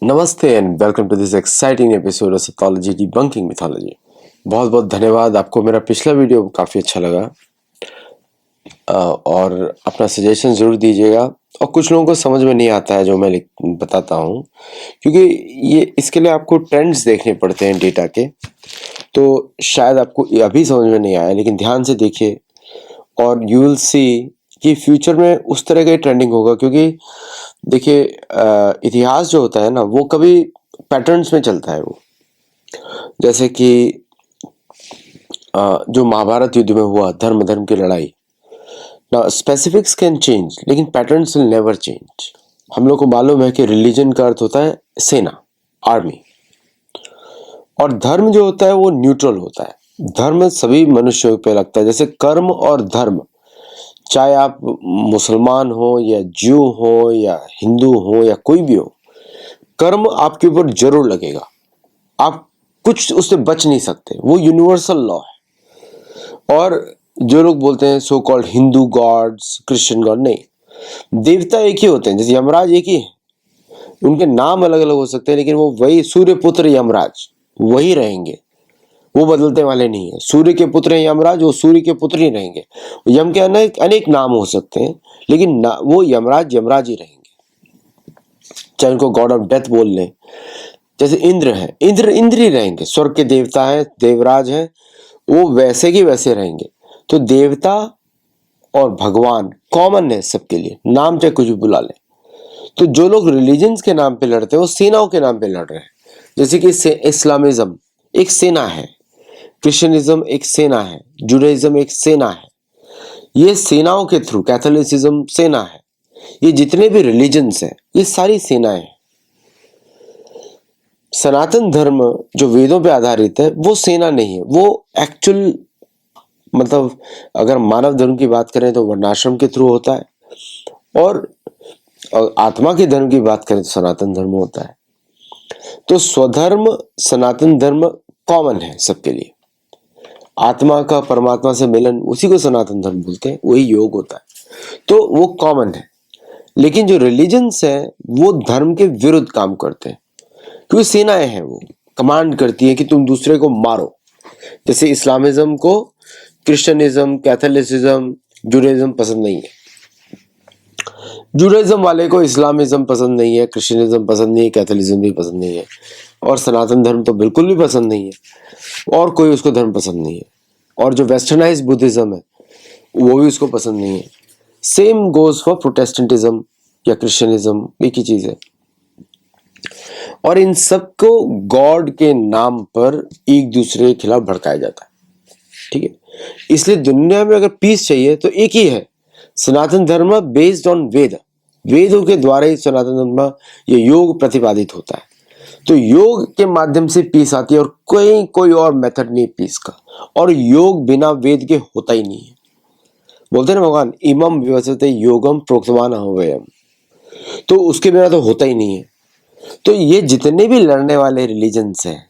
नमस्ते and welcome to this exciting episode of Sethology debunking mythology. बहुत बहुत धन्यवाद। आपको मेरा पिछला वीडियो काफ़ी अच्छा लगा और अपना सजेशन ज़रूर दीजिएगा। और कुछ लोगों को समझ में नहीं आता है जो मैं बताता हूँ, क्योंकि ये इसके लिए आपको ट्रेंड्स देखने पड़ते हैं डेटा के। तो शायद आपको ये अभी समझ में नहीं आया, लेकिन ध्यान से देखिए और यू विल सी कि फ्यूचर में उस तरह का ट्रेंडिंग होगा। क्योंकि देखिए इतिहास जो होता है ना, वो कभी पैटर्न्स में चलता है। वो जैसे कि जो महाभारत युद्ध में हुआ, धर्म धर्म की लड़ाई, ना स्पेसिफिक्स कैन चेंज लेकिन पैटर्न्स विल नेवर चेंज। हम लोग को मालूम है कि रिलीजन का अर्थ होता है सेना, आर्मी, और धर्म जो होता है वो न्यूट्रल होता है। धर्म सभी मनुष्यों पे लगता है, जैसे कर्म और धर्म, चाहे आप मुसलमान हो या ज्यू हो या हिंदू हो या कोई भी हो, कर्म आपके ऊपर जरूर लगेगा। आप कुछ उससे बच नहीं सकते, वो यूनिवर्सल लॉ है। और जो लोग बोलते हैं so called Hindu gods, Christian god, नहीं, देवता एक ही होते हैं। जैसे यमराज एक ही है, उनके नाम अलग अलग हो सकते हैं, लेकिन वो वही सूर्यपुत्र यमराज वही रहेंगे, वो बदलते वाले नहीं है। सूर्य के पुत्र हैं यमराज, वो सूर्य के पुत्र ही रहेंगे। यम के अनेक अनेक नाम हो सकते हैं, लेकिन वो यमराज यमराज ही रहेंगे, चाहे उनको गॉड ऑफ डेथ बोल लें। जैसे इंद्र है, इंद्र इंद्र ही रहेंगे, स्वर्ग के देवता हैं, देवराज हैं, वो वैसे की वैसे रहेंगे। तो देवता और भगवान कॉमन है सबके लिए, नाम चाहे कुछ भी बुला ले। तो जो लोग रिलीजन्स के नाम पे लड़ते हैं वो सेनाओं के नाम पे लड़ रहे हैं। जैसे कि इस्लामिज्म एक सेना है, क्रिश्चियनिज्म एक सेना है, जुडाइज्म एक सेना है। ये सेनाओं के थ्रू, कैथोलिसिज्म सेना है, ये जितने भी रिलीजन्स हैं ये सारी सेनाएं हैं। सनातन धर्म जो वेदों पे आधारित है वो सेना नहीं है, वो एक्चुअल मतलब अगर मानव धर्म की बात करें तो वर्णाश्रम के थ्रू होता है, और आत्मा के धर्म की बात करें तो सनातन धर्म होता है। तो स्वधर्म सनातन धर्म कॉमन है सबके लिए। आत्मा का परमात्मा से मिलन, उसी को सनातन धर्म बोलते हैं, वही योग होता है, तो वो कॉमन है। लेकिन जो रिलीजन्स है वो धर्म के विरुद्ध काम करते हैं, क्योंकि सेनाएं हैं, वो कमांड करती है कि तुम दूसरे को मारो। जैसे इस्लामिज्म को क्रिश्चियनिज्म, कैथोलिसिज्म, जुडाइज्म पसंद नहीं है, जुडाइज्म वाले को इस्लामिज्म पसंद नहीं है, क्रिश्चियनिज्म पसंद नहीं है, कैथोलिज्म भी पसंद नहीं है, और सनातन धर्म तो बिल्कुल भी पसंद नहीं है, और कोई उसको धर्म पसंद नहीं है। और जो वेस्टर्नाइज बुद्धिज्म है वो भी उसको पसंद नहीं है। सेम गोज फॉर प्रोटेस्टेंटिज्म या क्रिश्चियनिज्म, एक ही चीज है। और इन सबको गॉड के नाम पर एक दूसरे के खिलाफ भड़काया जाता है, ठीक है। इसलिए दुनिया में अगर पीस चाहिए तो एक ही है, सनातन धर्म बेस्ड ऑन वेद। वेदों के द्वारा ही सनातन धर्म, ये योग प्रतिपादित होता है। तो योग के माध्यम से पीस आती है, और कोई और मेथड नहीं पीस का। और योग बिना वेद के होता ही नहीं है। बोलते हैं ना भगवान, इमम विवसते योगम प्रोक्तवान अव्ययम, तो उसके बिना तो होता ही नहीं है। तो ये जितने भी लड़ने वाले रिलीजन्स हैं,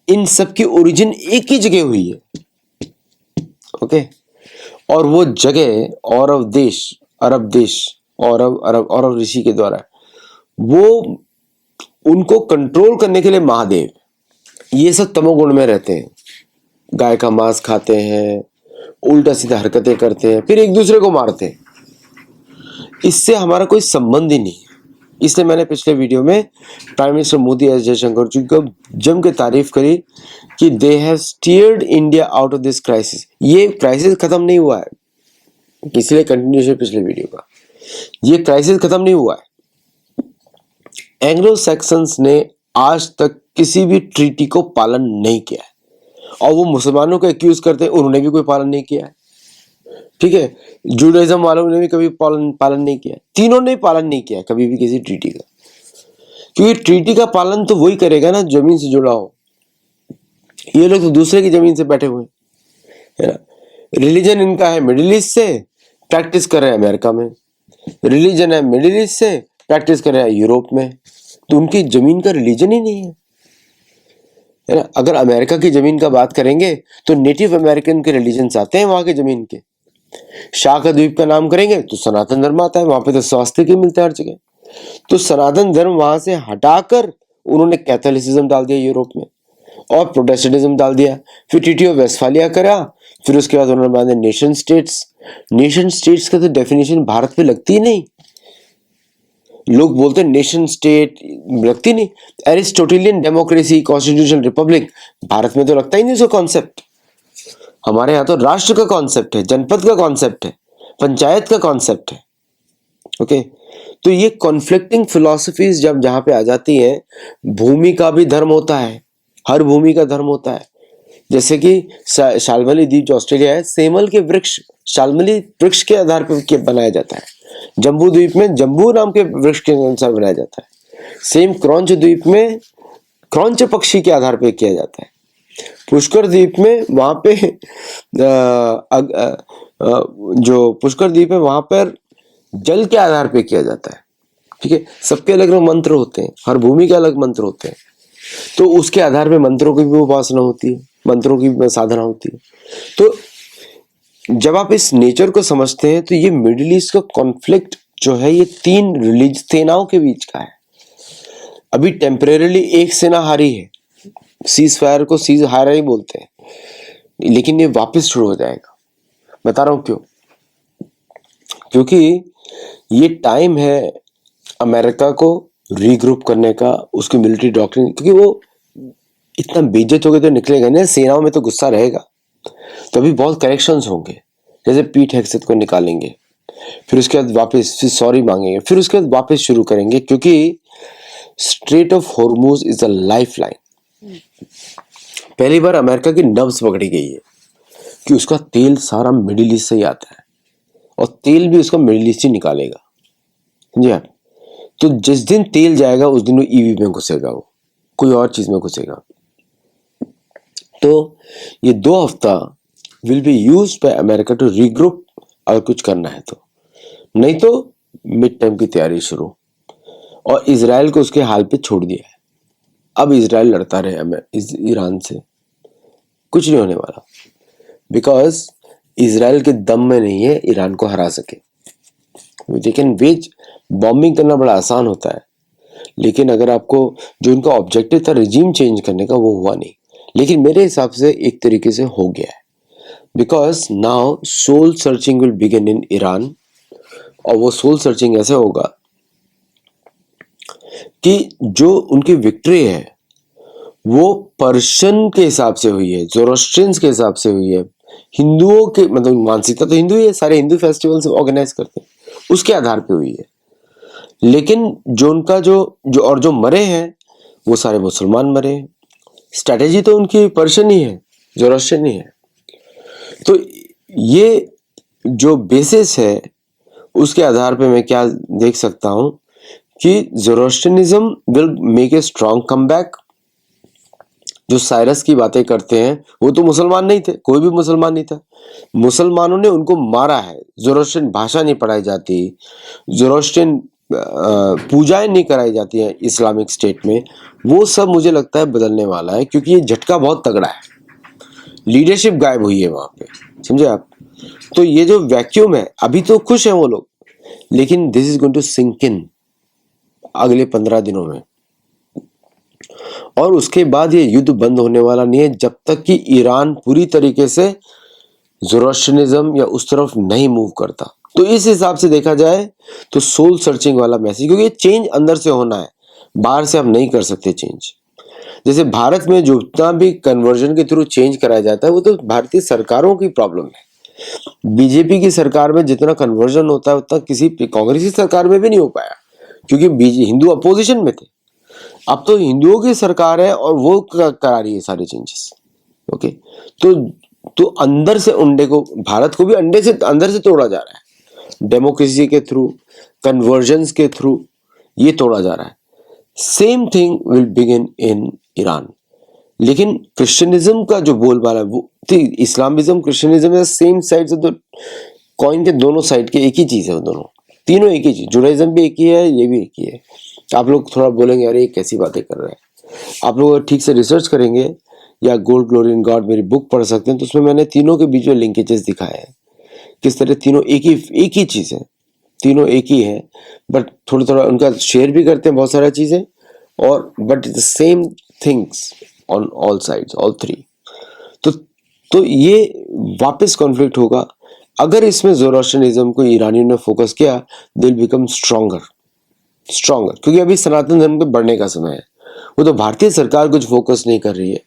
इन सब की ओरिजिन एक ही जगह हुई है, ओके। और वो जगह औरव देश, अरब देश, औरव ऋषि के द्वारा, वो उनको कंट्रोल करने के लिए महादेव, ये सब तमोगुण में रहते हैं, गाय का मांस खाते हैं, उल्टा सीधा हरकतें करते हैं, फिर एक दूसरे को मारते हैं। इससे हमारा कोई संबंध ही नहीं है। इसलिए मैंने पिछले वीडियो में prime minister Modi S Jaishankar ji को जम के तारीफ करी कि they have steered India out of this crisis. ये क्राइसिस खत्म नहीं हुआ है, इसलिए कंटिन्यूशन पिछले वीडियो का, ये क्राइसिस खत्म नहीं हुआ है। एंग्लो सैक्सन्स ने आज तक किसी भी ट्रीटी को पालन नहीं किया है, और वो मुसलमानों को एक्यूज करते हैं, उन्होंने भी कोई पालन नहीं किया है, ठीक है। जुडाइज्म वालों ने भी कभी पालन नहीं किया, तीनों ने पालन नहीं किया कभी भी किसी ट्रीटी का। क्योंकि ट्रीटी का पालन तो वही करेगा ना जमीन से जुड़ा हो। ये लोग तो दूसरे की जमीन से बैठे हुए है ना। रिलीजन इनका है मिडिल ईस्ट से, प्रैक्टिस कर रहे हैं अमेरिका में। रिलीजन है मिडिल ईस्ट से, प्रैक्टिस कर रहे हैं यूरोप में। तो उनकी जमीन का रिलीजन ही नहीं है ना। अगर अमेरिका की जमीन का बात करेंगे तो नेटिव अमेरिकन के रिलीजन आते हैं वहां के जमीन के। शाह का द्वीप का नाम करेंगे तो सनातन धर्म आता है, वहां पे तो स्वास्थ्य के मिलते हैं हर जगह। तो सनातन धर्म वहां से हटाकर उन्होंने कैथोलिसिज्म डाल दिया यूरोप में और प्रोटेस्टेंटिज्म डाल दिया। फिर ट्रीटी ऑफ वेस्टफालिया करा, फिर उसके बाद उन्होंने बांधे नेशन स्टेट्स। नेशन स्टेट्स का तो डेफिनेशन भारत में लगती ही नहीं। लोग बोलते हैं नेशन स्टेट, लगती नहीं। एरिस्टोटेलियन डेमोक्रेसी, कॉन्स्टिट्यूशन, रिपब्लिक, भारत में तो लगता ही नहीं उसका कॉन्सेप्ट। हमारे यहाँ तो राष्ट्र का कॉन्सेप्ट है, जनपद का कॉन्सेप्ट है, पंचायत का कॉन्सेप्ट है। ओके, तो ये कॉन्फ्लिक्टिंग फिलॉसफीज जब जहां पे आ जाती हैं, भूमि का भी धर्म होता है, हर भूमि का धर्म होता है। जैसे कि शाल्मली द्वीप जो ऑस्ट्रेलिया है, सेमल के वृक्ष शाल्मली वृक्ष के आधार पर बनाया जाता है। जम्बू द्वीप में जम्बू नाम के वृक्ष के अनुसार बनाया जाता है। सेम क्रॉन्च द्वीप में क्रॉन्च पक्षी के आधार पर किया जाता है। पुष्कर द्वीप में वहां पे जो पुष्कर द्वीप है वहां पर जल के आधार पे किया जाता है। ठीक है, सबके अलग अलग मंत्र होते हैं, हर भूमि के अलग मंत्र होते हैं, तो उसके आधार पे मंत्रों की भी उपासना होती है, मंत्रों की भी साधना होती है। तो जब आप इस नेचर को समझते हैं तो ये मिडिल ईस्ट का कॉन्फ्लिक्ट जो है ये तीन रिलीजियस सेनाओं के बीच का है। अभी टेम्परेरीली एक सेना हारी है, सीज फायर को सीज हारा ही बोलते हैं, लेकिन ये वापस शुरू हो जाएगा। बता रहा हूं क्यों, क्योंकि ये टाइम है अमेरिका को रीग्रुप करने का, उसकी मिलिट्री डॉक्ट्रिन, क्योंकि वो इतना बेइज्जत हो गए तो निकलेगा नहीं, सेनाओं में तो गुस्सा रहेगा, तो अभी बहुत करेक्शंस होंगे। जैसे पीट हेग्सेथ को निकालेंगे, फिर उसके बाद वापस फिर सॉरी मांगेंगे, फिर उसके बाद वापस शुरू करेंगे, क्योंकि straight of Hormuz is a life line. पहली बार अमेरिका की नब्ज पकड़ी गई है कि उसका तेल सारा मिडिल ईस्ट से ही आता है और तेल भी उसका मिडिल ईस्ट ही निकालेगा। समझे आप? तो जिस दिन तेल जाएगा उस दिन वो ईवी में घुसेगा, वो कोई और चीज में घुसेगा। तो ये 2 हफ्ता will be used by America to regroup, अगर कुछ करना है तो, नहीं तो मिड टर्म की तैयारी शुरू। और इजराइल को उसके हाल पे छोड़ दिया है। अब इजराइल लड़ता रहे ईरान से, कुछ नहीं होने वाला, बिकॉज इजराइल के दम में नहीं है ईरान को हरा सके। लेकिन वेज बॉम्बिंग करना बड़ा आसान होता है, लेकिन अगर आपको जो उनका ऑब्जेक्टिव था रिजीम चेंज करने का, वो हुआ नहीं। लेकिन मेरे हिसाब से एक तरीके से हो गया है, because now soul searching will begin in Iran. और वो सोल सर्चिंग ऐसे होगा कि जो उनकी विक्ट्री है वो पर्शियन के हिसाब से हुई है, जोरोस्ट्रियंस के हिसाब से हुई है, हिंदुओं के मतलब मानसिकता तो हिंदू ही है, सारे हिंदू फेस्टिवल्स ऑर्गेनाइज करते हैं, उसके आधार पे हुई है। लेकिन जो उनका जो मरे हैं वो सारे मुसलमान मरे हैं। स्ट्रैटेजी तो उनकी पर्शियन ही है, जोरोस्ट्रियन ही है। तो ये जो बेसिस है उसके आधार पे मैं क्या देख सकता हूं कि Zoroastrianism will make a strong comeback. जो साइरस की बातें करते हैं वो तो मुसलमान नहीं थे, कोई भी मुसलमान नहीं था, मुसलमानों ने उनको मारा है। जोरोस्ट्रियन भाषा नहीं पढ़ाई जाती, जोरोस्ट्रियन पूजाएं नहीं कराई जाती हैं इस्लामिक स्टेट में। वो सब मुझे लगता है बदलने वाला है, क्योंकि ये झटका बहुत तगड़ा है, लीडरशिप गायब हुई है वहां पे। समझे आप? तो ये जो वैक्यूम है, अभी तो खुश हैं वो लोग, लेकिन this is going to sink in अगले 15 दिनों में। और उसके बाद ये युद्ध बंद होने वाला नहीं है जब तक कि ईरान पूरी तरीके से जोरोस्ट्रियनिज्म या उस तरफ नहीं मूव करता। तो इस हिसाब से देखा जाए तो सोल सर्चिंग वाला मैसेज, क्योंकि ये चेंज अंदर से होना है, बाहर से आप नहीं कर सकते चेंज। जैसे भारत में जो जितना भी कन्वर्जन के थ्रू चेंज कराया जाता है वो तो भारतीय सरकारों की प्रॉब्लम है। बीजेपी की सरकार में जितना कन्वर्जन होता है उतना किसी कांग्रेसी सरकार में भी नहीं हो पाया, क्योंकि हिंदू अपोजिशन में थे। अब तो हिंदुओं की सरकार है और वो करा रही है सारे चेंजेस। ओके, तो अंदर से अंडे को, भारत को भी अंडे से अंदर से तोड़ा जा रहा है, डेमोक्रेसी के थ्रू, कन्वर्जन्स के थ्रू ये तोड़ा जा रहा है। Same thing will begin in Iran. लेकिन क्रिश्चियनिज्म का जो बोलबाला है वो, इस्लामिज्म क्रिश्चियनिज्म सेम साइड से, तो कॉइन के दोनों साइड के एक ही चीज है, वो दोनों तीनों एक ही चीज। जुडाइज्म भी एक ही है, ये भी एक ही है। आप लोग थोड़ा बोलेंगे अरे कैसी बातें कर रहे हैं। आप लोग ठीक से रिसर्च करेंगे या गोल्ड ग्लोरी इन गॉड मेरी बुक पढ़ सकते हैं, तो उसमें मैंने तीनों के बीच में लिंकेजेस दिखाए हैं, किस तरह तीनों एक ही चीज है। तीनों एक ही हैं, बट थोड़ा थोड़ा उनका शेयर भी करते हैं बहुत सारा चीजें, और but the same things on all sides, all three. तो तो ये वापस कॉन्फ्लिक्ट होगा। अगर इसमें ज़ोरास्ट्रियनिज्म को ईरानियों ने फोकस किया, दे विल बिकम स्ट्रॉन्गर, क्योंकि अभी सनातन धर्म के बढ़ने का समय है। वो तो भारतीय सरकार कुछ फोकस नहीं कर रही है,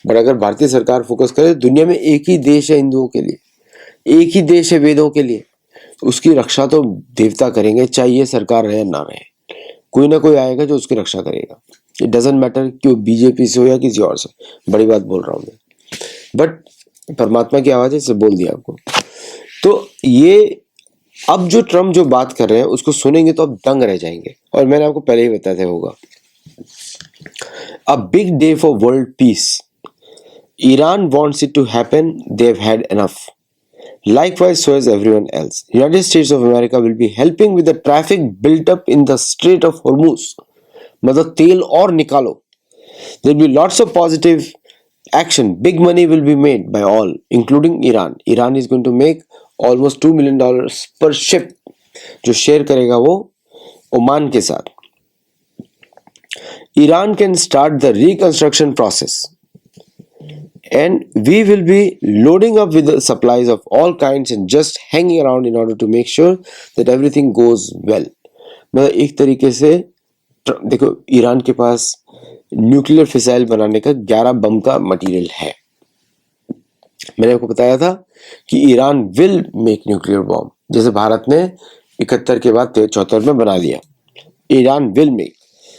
बट अगर भारतीय सरकार फोकस करे, दुनिया में एक ही देश है हिंदुओं के लिए, एक ही देश है वेदों के लिए, उसकी रक्षा तो देवता करेंगे, चाहे ये सरकार रहे ना रहे, कोई ना कोई आएगा जो उसकी रक्षा करेगा। इट डजेंट मैटर कि वो बीजेपी से हो या किसी और से, बड़ी बात बोल रहा हूँ मैं, बट परमात्मा की आवाज है, इसे बोल दिया आपको। तो ये अब जो ट्रम्प जो बात कर रहे हैं उसको सुनेंगे तो अब दंग रह जाएंगे, और मैंने आपको पहले ही बताया था होगा। A big day for world peace, Iran wants it to happen, they have had enough, likewise so as everyone else. United States of America will be helping with the traffic built up in the Strait of Hormuz, मतलब तेल और निकालो। There will be lots of positive action, big money will be made by all including Iran. Iran is going to make almost $2 million per ship, जो share करेगा वो Oman के साथ। Iran can start the reconstruction process, and we will be loading up with the supplies of all kinds and just hanging around in order to make sure that everything goes well. मतलब एक तरीके से देखो, Iran के पास nuclear fissile बनाने का 11 बम का material है। मैंने आपको बताया था कि Iran will make nuclear bomb, जैसे भारत ने 71 के बाद 74 में बना दिया। Iran will make,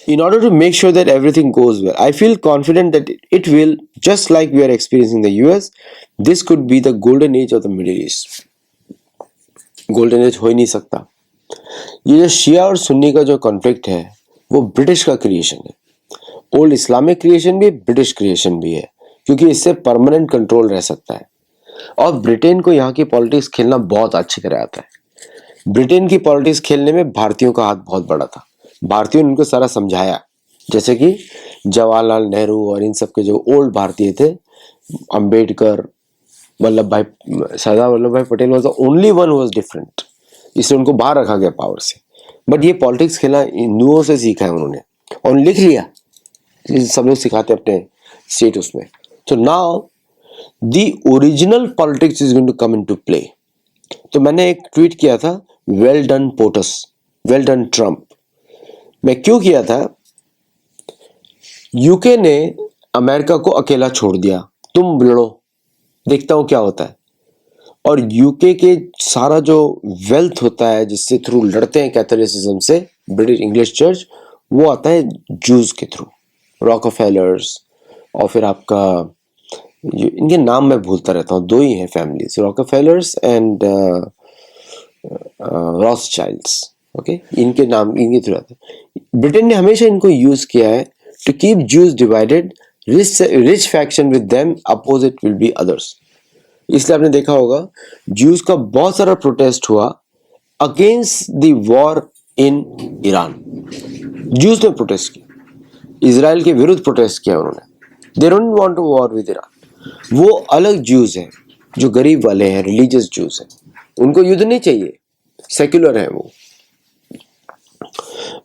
in order to make sure that everything goes well. I feel confident that it will, just like we are experiencing the US. This could be the golden age of the Middle East. Golden age हो ही नहीं सकता। ये जो शिया और सुन्नी का जो conflict है वो ब्रिटिश का क्रिएशन है। ओल्ड इस्लामिक क्रिएशन भी, ब्रिटिश क्रिएशन भी है, क्योंकि इससे परमानेंट कंट्रोल रह सकता है। और ब्रिटेन को यहाँ की पॉलिटिक्स खेलना बहुत अच्छी तरह आता है। ब्रिटेन की पॉलिटिक्स खेलने में भारतीयों का हाथ बहुत बड़ा था। भारतीयों ने उनको सारा समझाया, जैसे कि जवाहरलाल नेहरू और इन सब के जो ओल्ड भारतीय थे, अंबेडकर, सरदार वल्लभ भाई Patel was the only one who was different, इसलिए उनको बाहर रखा गया पावर से। बट ये पॉलिटिक्स खेलना हिंदुओं से सीखा है उन्होंने, और लिख लिया, सब लोग सिखाते अपने स्टेट उसमें। तो now the original politics is going to come into play. तो मैंने एक ट्वीट किया था, well done POTUS, well done Trump. मैं क्यों किया था? यूके ने अमेरिका को अकेला छोड़ दिया, तुम लड़ो, देखता हूं क्या होता है। और यूके के सारा जो वेल्थ होता है जिससे थ्रू लड़ते हैं कैथोलिसिज्म से, ब्रिटिश इंग्लिश चर्च, वो आता है जूस के थ्रू, रॉकफेलर्स, और फिर आपका इनके नाम मैं भूलता रहता हूँ, दो ही हैं फैमिलीज, रॉकफेलर्स एंड रॉथस्चाइल्ड्स। ओके, इनके नाम इनके थ्रू आते हैं। ब्रिटेन ने हमेशा इनको यूज किया है to keep Jews divided, rich faction with them, opposite will be others. इसलिए आपने देखा होगा जूस का बहुत सारा प्रोटेस्ट हुआ against the war in Iran. Jews ने प्रोटेस्ट किया, इजराइल के विरुद्ध प्रोटेस्ट किया उन्होंने। They don't want to war with Iran. वो अलग जूस हैं जो गरीब वाले हैं, रिलीजियस जूस हैं, उनको युद्ध नहीं चाहिए, सेक्युलर है वो।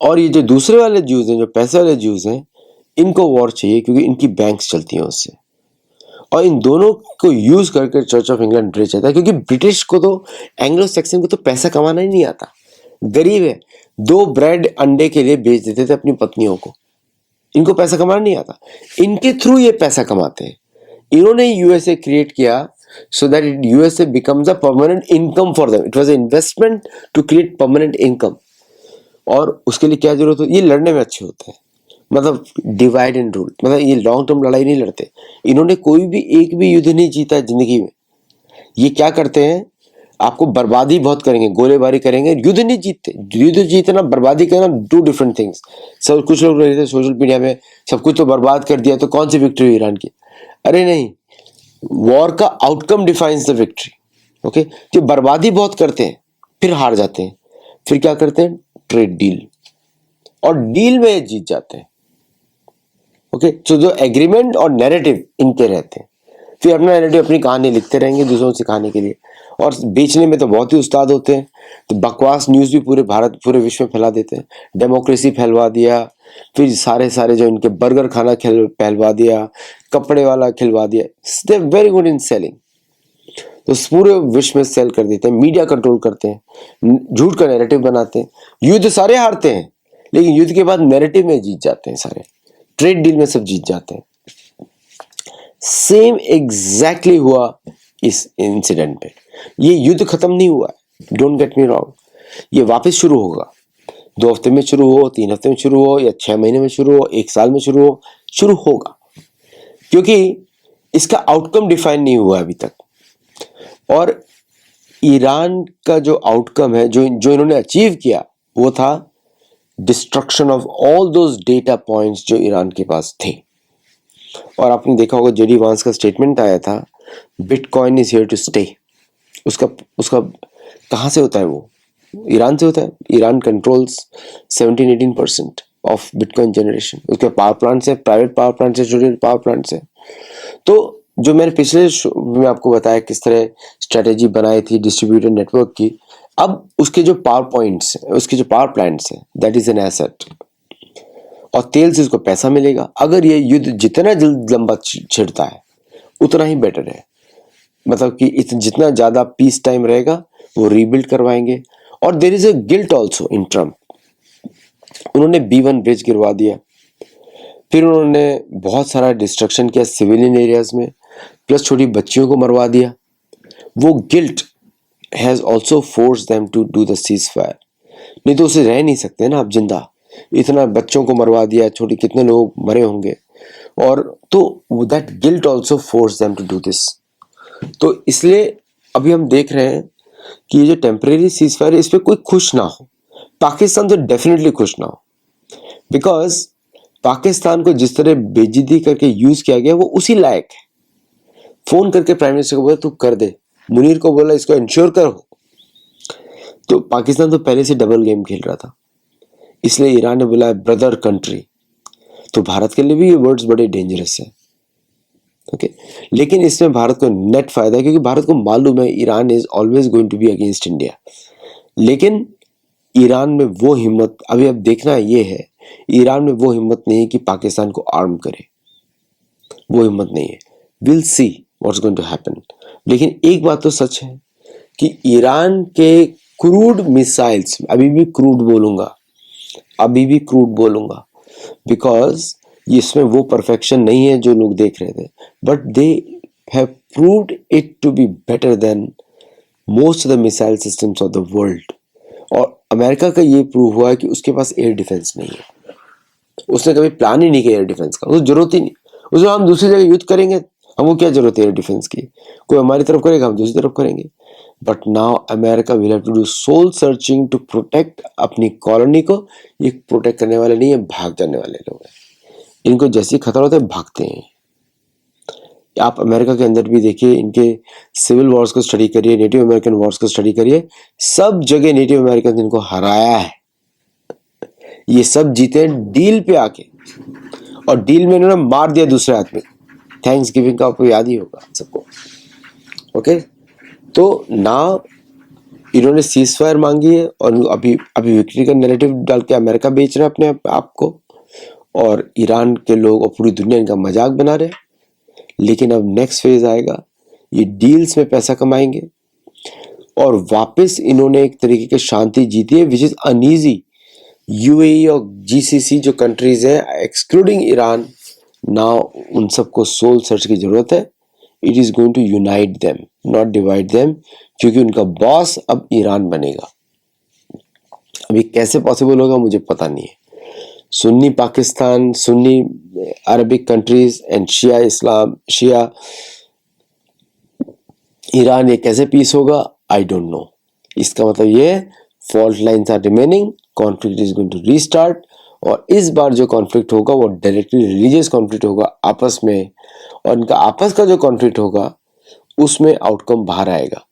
और ये जो दूसरे वाले जूस हैं, जो पैसे वाले जूस हैं, इनको वॉर चाहिए क्योंकि इनकी बैंक्स चलती हैं उससे। और इन दोनों को यूज करके चर्च ऑफ इंग्लैंड रिच रहता है, क्योंकि ब्रिटिश को तो, एंग्लो सैक्सन को तो पैसा कमाना ही नहीं आता, गरीब है, 2 ब्रेड अंडे के लिए बेच देते थे अपनी पत्नियों को। इनको पैसा कमाना नहीं आता, इनके थ्रू ये पैसा कमाते हैं। इन्होंने यूएसए क्रिएट किया so that USA becomes a permanent income for them. It was an investment to create permanent income. और उसके लिए क्या जरूरत होती है? ये लड़ने में अच्छे होते हैं, मतलब डिवाइड एंड रूल, मतलब ये लॉन्ग टर्म लड़ाई नहीं लड़ते। इन्होंने कोई भी एक भी युद्ध नहीं जीता जिंदगी में। ये क्या करते हैं, आपको बर्बादी बहुत करेंगे, गोलेबारी करेंगे, युद्ध नहीं जीतते। युद्ध जीतना, बर्बादी करना, 2 डिफरेंट थिंग्स। सब कुछ लोग रहते हैं सोशल मीडिया में, सब कुछ तो बर्बाद कर दिया तो कौन सी विक्ट्री हुई ईरान की? अरे नहीं, वॉर का outcome defines the victory. Okay, जो बर्बादी बहुत करते हैं फिर हार जाते हैं, फिर क्या करते हैं? ट्रेड डील, और डील में जीत जाते हैं। ओके, तो जो एग्रीमेंट और नैरेटिव इनके रहते हैं, फिर अपना नैरेटिव, अपनी कहानी लिखते रहेंगे दूसरों को सिखाने के लिए, और बेचने में तो बहुत ही उस्ताद होते हैं। तो बकवास न्यूज़ भी पूरे विश्व में फैला देते हैं। डेमोक्रेसी फैलवा दिया, फिर सारे जो इनके बर्गर खाना फैलवा दिया, कपड़े वाला खिलवा दिया। They very good in selling. तो पूरे विश्व में सेल कर देते हैं, मीडिया कंट्रोल करते हैं, झूठ का नैरेटिव बनाते हैं। युद्ध सारे हारते हैं, लेकिन युद्ध के बाद नैरेटिव में जीत जाते हैं सारे, ट्रेड डील में सब जीत जाते हैं। सेम एग्जैक्टली हुआ इस इंसिडेंट पे। ये युद्ध खत्म नहीं हुआ है, डोंट गेट मी रॉन्ग, ये वापस शुरू होगा। 2 हफ्ते में शुरू हो, 3 हफ्ते में शुरू हो, या 6 महीने में शुरू हो, 1 साल में शुरू होगा, क्योंकि इसका आउटकम डिफाइन नहीं हुआ अभी तक। और ईरान का जो आउटकम है, जो इन्होंने अचीव किया, वो था destruction of all those data points जो ईरान के पास थे। और आपने देखा होगा जेडी वांस का स्टेटमेंट आया था, bitcoin is here to stay. उसका कहाँ से होता है? वो ईरान से होता है। Iran controls 17-18% of bitcoin generation. उसके पावर प्लांट से, प्राइवेट पावर प्लांट से, छोटे पावर प्लांट से। तो जो मैंने पिछले में आपको बताया किस तरह स्ट्रेटेजी बनाई थी डिस्ट्रीब्यूटेड नेटवर्क की, अब उसके जो पावर पॉइंट्स, उसके जो पावर प्लांट्स हैं, दैट इज एन एसेट। और तेल से उसको पैसा मिलेगा। अगर ये युद्ध जितना जल्द लंबा छिड़ता है उतना ही बेटर है। मतलब कि जितना ज्यादा पीस टाइम रहेगा वो रीबिल्ड करवाएंगे। और there is a guilt also in Trump. उन्होंने B1 ब्रिज गिरवा दिया, फिर उन्होंने बहुत सारा डिस्ट्रक्शन किया सिविलियन एरियाज में, प्लस छोटी बच्चियों को मरवा दिया। वो guilt has also forced them to do the ceasefire. नहीं तो उसे रह नहीं सकते ना आप जिंदा। इतना बच्चों को मरवा दिया, छोटे कितने लोग मरे होंगे। और तो that guilt also force them to do this. तो इसलिए अभी हम देख रहे हैं कि ये जो टेम्परेरी सीज फायर है, इस पर कोई खुश ना हो। पाकिस्तान तो डेफिनेटली खुश ना हो, बिकॉज पाकिस्तान को जिस तरह बेइज्जती करके यूज किया गया वो उसी लायक है। फोन करके प्राइम मिनिस्टर को बोला तू कर दे, मुनीर को बोला इसको इंश्योर करो। तो पाकिस्तान तो पहले से डबल गेम खेल रहा था, इसलिए ईरान ने बोला ब्रदर कंट्री। तो भारत के लिए भी ये वर्ड्स बड़े डेंजरस है। ओके, लेकिन इसमें भारत को नेट फायदा है, क्योंकि भारत को मालूम है Iran is always going to be against India. लेकिन ईरान में वो हिम्मत, अभी अब देखना ये है, ईरान में वो हिम्मत नहीं है कि पाकिस्तान को आर्म करे, वो हिम्मत नहीं है। Will see what's going to happen. लेकिन एक बात तो सच है कि ईरान के क्रूड मिसाइल्स, अभी भी क्रूड बोलूंगा, बिकॉज इसमें वो परफेक्शन नहीं है जो लोग देख रहे थे, but they have proved it to be better than most of the missile systems of the world. और अमेरिका का ये प्रूव हुआ है कि उसके पास एयर डिफेंस नहीं है। उसने कभी प्लान ही नहीं किया एयर डिफेंस का, उसको जरूरत ही नहीं। उसमें हम दूसरी जगह युद्ध करेंगे, हमको क्या जरूरत है एयर डिफेंस की? कोई हमारी तरफ करेगा, हम दूसरी तरफ करेंगे। But now America will have to do soul searching to protect अपनी कॉलोनी को। ये प्रोटेक्ट करने वाले नहीं है, भाग जाने वाले लोग हैं। इनको जैसे ही खतरा होता है भागते हैं। आप अमेरिका के अंदर भी देखिए, इनके सिविल वॉर्स को स्टडी करिए, नेटिव अमेरिकन वॉर्स को स्टडी करिए, सब जगह नेटिव अमेरिकन इनको हराया है। ये सब जीते हैं डील पे आके, और डील में इन्होंने मार दिया दूसरे आदमी। थैंक्स गिविंग का आपको याद ही होगा सबको। ओके, तो ना इन्होंने सीज फायर मांगी है, और अभी विक्ट्री का नैरेटिव डाल के अमेरिका बेच रहा है अपने आप को, और ईरान के लोग और पूरी दुनिया इनका मजाक बना रहे। लेकिन अब नेक्स्ट फेज आएगा, ये डील्स में पैसा कमाएंगे, और वापस इन्होंने एक तरीके की शांति जीती है, विच इज अनईजी। यूएई और जीसीसी जो कंट्रीज है एक्सक्लूडिंग ईरान, नाउ उन सबको सोल सर्च की जरूरत है। It is going to unite them, not divide them, क्योंकि उनका बॉस अब ईरान बनेगा। अभी कैसे पॉसिबल होगा मुझे पता नहीं है। Sunni Pakistan, Sunni Arabic countries and Shia Islam, Shia Iran, ये कैसे पीस होगा आई डोंट नो। इसका मतलब ये fault lines are remaining, conflict is going to restart. और इस बार जो कॉन्फ्लिक्ट होगा वो डायरेक्टली रिलीजियस कॉन्फ्लिक्ट होगा आपस में, और इनका आपस का जो कॉन्फ्लिक्ट होगा उसमें आउटकम बाहर आएगा।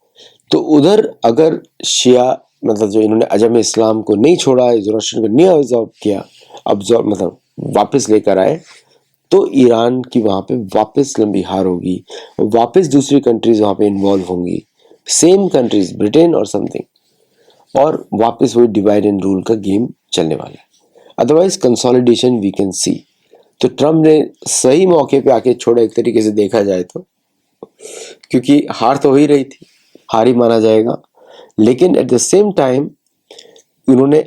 तो उधर अगर शिया, मतलब जो इन्होंने अजम इस्लाम को नहीं छोड़ा, ज़ोरास्ट्रियन को नहीं ऑब्जॉर्व मतलब वापस लेकर आए, तो ईरान की वहां पे वापस लंबी हार होगी, वापस दूसरी कंट्रीज वहां पे इन्वॉल्व होंगी, सेम कंट्रीज, ब्रिटेन और समथिंग, और वापस वही डिवाइड एंड रूल का गेम चलने वाला है। Otherwise consolidation we can see. तो ट्रम्प ने सही मौके पे आके छोड़ा एक तरीके से देखा जाए तो, क्योंकि हार तो हो ही रही थी, हार ही माना जाएगा, लेकिन एट द सेम टाइम उन्होंने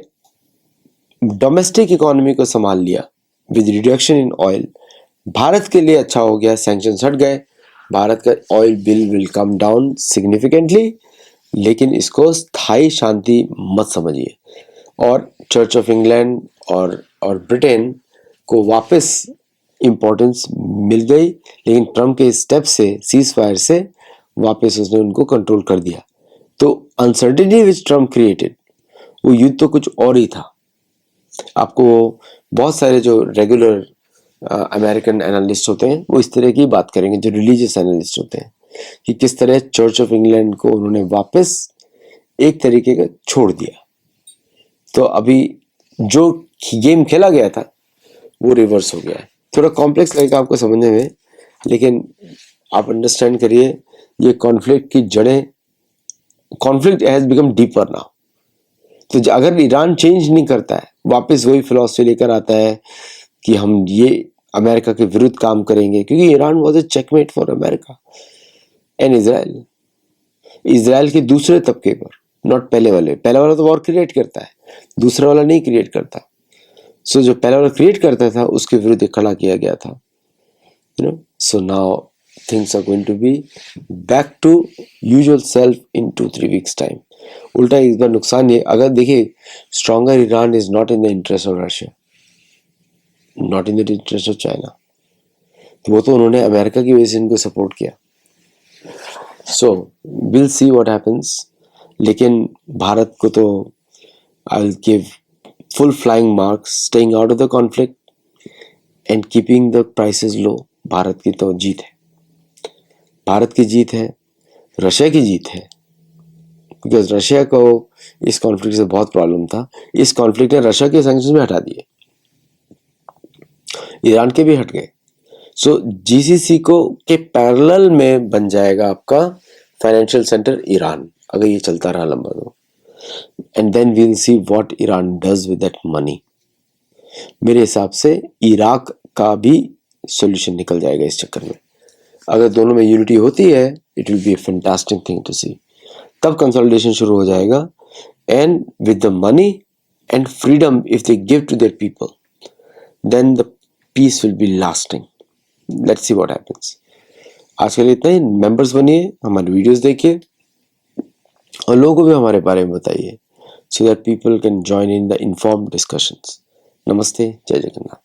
डोमेस्टिक इकोनॉमी को संभाल लिया with reduction in oil. Bharat के लिए अच्छा हो गया, सैंक्शंस हट गए, भारत का oil bill will come down significantly, लेकिन इसको स्थायी शांति मत समझिए। और चर्च ऑफ इंग्लैंड और ब्रिटेन को वापस इम्पोर्टेंस मिल गई, लेकिन ट्रम्प के स्टेप से, सीज फायर से वापस उसने उनको कंट्रोल कर दिया। तो अनसर्टेनिटी विच ट्रम्प क्रिएटेड, वो युद्ध तो कुछ और ही था। आपको बहुत सारे जो रेगुलर अमेरिकन एनालिस्ट होते हैं वो इस तरह की बात करेंगे, जो रिलीजियस एनालिस्ट होते हैं, कि किस तरह चर्च ऑफ इंग्लैंड को उन्होंने वापस एक तरीके का छोड़ दिया। तो अभी जो गेम खेला गया था वो रिवर्स हो गया है। थोड़ा कॉम्प्लेक्स लगेगा आपको समझने में, लेकिन आप अंडरस्टैंड करिए, ये कॉन्फ्लिक्ट की जड़ें, conflict has become deeper now. तो अगर ईरान चेंज नहीं करता है, वापस वही फिलॉसफी लेकर आता है कि हम ये अमेरिका के विरुद्ध काम करेंगे, क्योंकि Iran was a checkmate for America and Israel. Israel के दूसरे तबके पर, नॉट पहले वाले। पहले वाला तो वॉर क्रिएट करता है, दूसरा वाला नहीं क्रिएट करता। सो जो पहले वाला क्रिएट करता था उसके विरुद्ध खड़ा किया गया था, you know. So now things are going to be back to usual self in 2-3 weeks time। उल्टा इस बार नुकसान ये, अगर देखिए, stronger Iran is not in the interest of Russia, not in the interest of China. तो वो तो उन्होंने अमेरिका की वजह से इनको सपोर्ट किया। So will see what happens. लेकिन भारत को तो I will give full flying marks, staying out of the conflict and keeping the prices low. Bharat की तो जीत है, भारत की जीत है, रशिया की जीत है, बिकॉज रशिया को इस कॉन्फ्लिक्ट से बहुत प्रॉब्लम था। इस कॉन्फ्लिक्ट ने रशिया के सैंक्शंस भी हटा दिए, ईरान के भी हट गए। सो जीसीसी को के पैरेलल में बन जाएगा आपका फाइनेंशियल सेंटर ईरान, अगर ये चलता रहा लंबा तो। And then we will see what Iran does with that money. मेरे हिसाब से इराक का भी सॉल्यूशन निकल जाएगा इस चक्कर में। अगर दोनों में यूनिटी होती है, it will be a fantastic thing to see. तब कंसोलिडेशन शुरू हो जाएगा, and with the money and freedom if they give to their people, then the peace will be lasting. Let's see what happens. आज के लिए इतना ही। Members बनिए, हमारे वीडियोस देखिए, और लोगों को भी हमारे बारे में बताइए, so that people can join in the informed discussions. नमस्ते, जय जगन्नाथ।